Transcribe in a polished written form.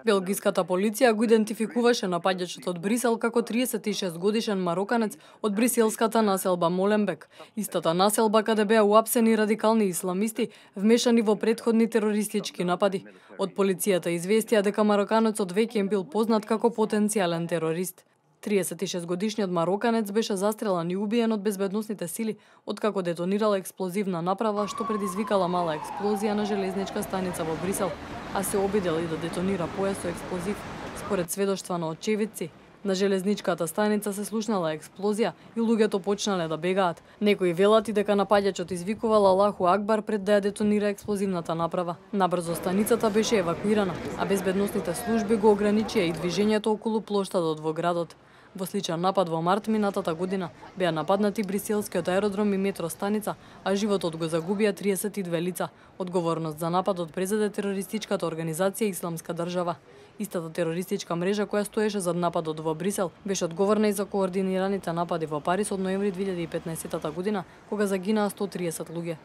Белгиската полиција го идентификуваше напаѓачот од Брисел како 36 годишен мароканец од бриселската населба Моленбек, истата населба каде беа уапсени радикални исламисти вмешани во претходни терористички напади. Од полицијата известија дека мароканецот веќе бил познат како потенцијален терорист. 36-годишниот мароканец беше застрелан и убиен од безбедносните сили откако детонирала експлозивна направа што предизвикала мала експлозија на железничка станица во Брисел, а се обидел и да детонира појас со експлозив. Според сведоштва на очевидци, на железничката станица се слушнала експлозија и луѓето почнале да бегаат. Некои велат и дека напаѓачот извикувал Аллаху Акбар пред да ја детонира експлозивната направа. Набрзо станицата беше евакуирана, а безбедносните служби го ограничија и движењето околу плоштадот во градот. Во сличен напад во март минатата година беа нападнати бриселскиот аеродром и метро станица, а животот го загубија 32 лица. Одговорност за нападот презеде терористичката организација Исламска држава. Истата терористичка мрежа која стоеше зад нападот во Брисел беше одговорна и за координираните напади во Париз од ноември 2015 година, кога загинаа 130 луѓе.